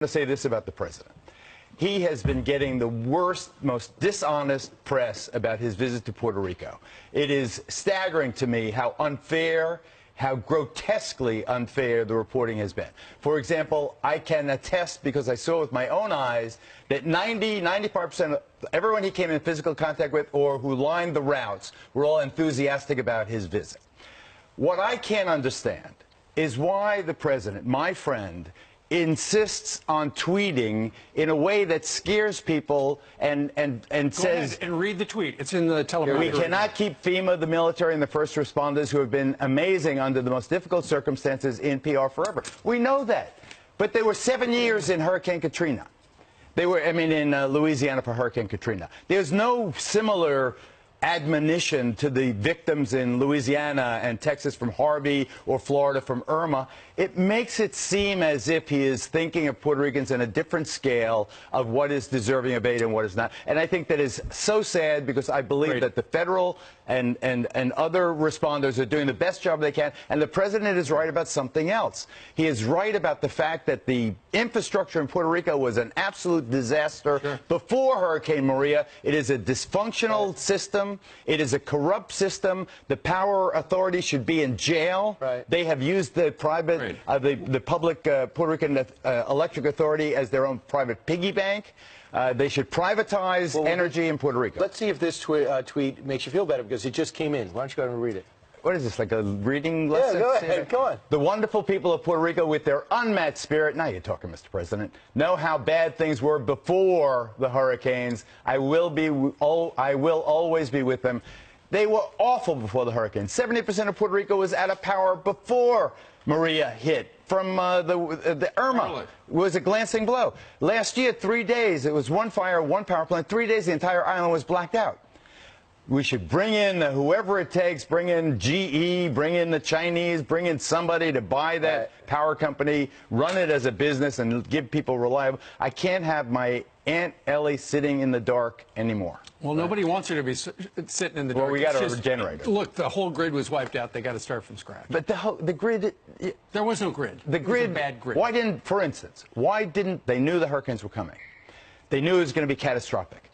to say this about the president. He has been getting the worst, most dishonest press about his visit to Puerto Rico. It is staggering to me how unfair, how grotesquely unfair the reporting has been. For example, I can attest, because I saw with my own eyes, that 95% of everyone he came in physical contact with or who lined the routes were all enthusiastic about his visit. What I can't understand is why the president, my friend, insists on tweeting in a way that scares people and says... and read the tweet. It's in the teleprompter. We cannot keep FEMA, the military, and the first responders who have been amazing under the most difficult circumstances in PR forever. We know that. But they were 7 years in Hurricane Katrina. They were, in Louisiana for Hurricane Katrina. There's no similar admonition to the victims in Louisiana and Texas from Harvey or Florida from Irma. It makes it seem as if he is thinking of Puerto Ricans in a different scale of what is deserving of aid and what is not. And I think that is so sad, because I believe that the federal and other responders are doing the best job they can. And the president is right about something else. He is right about the fact that the infrastructure in Puerto Rico was an absolute disaster before Hurricane Maria. It is a dysfunctional system. It is a corrupt system. The power authority should be in jail. They have used the private, the public Puerto Rican Electric Authority as their own private piggy bank. They should privatize energy in Puerto Rico. Let's see if this tweet makes you feel better, because it just came in. Why don't you go ahead and read it? What is this, like a reading lesson? Yeah, go ahead. Go on. The wonderful people of Puerto Rico, with their unmatched spirit, now you're talking, Mr. President, know how bad things were before the hurricanes. I will always be with them. They were awful before the hurricane. 70% of Puerto Rico was out of power before Maria hit. From the Irma was a glancing blow. Last year, 3 days, it was one fire, one power plant. 3 days, the entire island was blacked out. We should bring in whoever it takes, bring in GE, bring in the Chinese, bring in somebody to buy that power company, run it as a business, and give people reliable. I can't have my Aunt Ellie sitting in the dark anymore. Well, nobody wants her to be sitting in the dark. Well, we got to regenerate her. Look, the whole grid was wiped out. They got to start from scratch. But the grid... There was no grid. The grid... It was a bad grid. Why didn't, for instance, they knew the hurricanes were coming. They knew it was going to be catastrophic.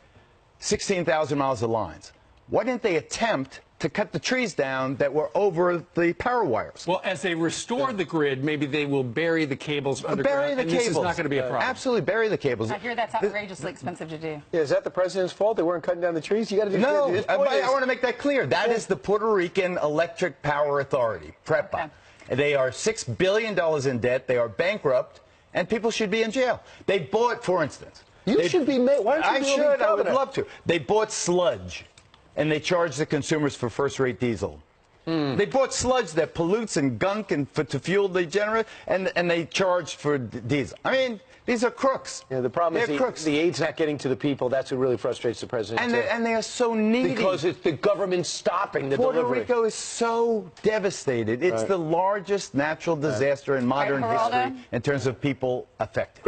16,000 miles of lines. Why didn't they attempt to cut the trees down that were over the power wires? Well, as they restore the grid, maybe they will bury the cables underground. This is not going to be a problem. Absolutely, bury the cables. I hear that's outrageously expensive to do. Yeah, is that the president's fault? They weren't cutting down the trees? You got to do. No, I want to make that clear. That is the Puerto Rican Electric Power Authority, PREPA. Okay. They are $6 billion in debt. They are bankrupt, and people should be in jail. They bought, for instance. You should be made. Why don't you I should. I would love to. They bought sludge, and they charge the consumers for first-rate diesel. They bought sludge that pollutes and gunk and to fuel the generator, and they charge for diesel. I mean, these are crooks. Yeah, the problem is the aid's not getting to the people. That's what really frustrates the president. And they are so needy. Because it's the government stopping the delivery. Puerto Rico is so devastated. It's the largest natural disaster in modern history in terms of people affected.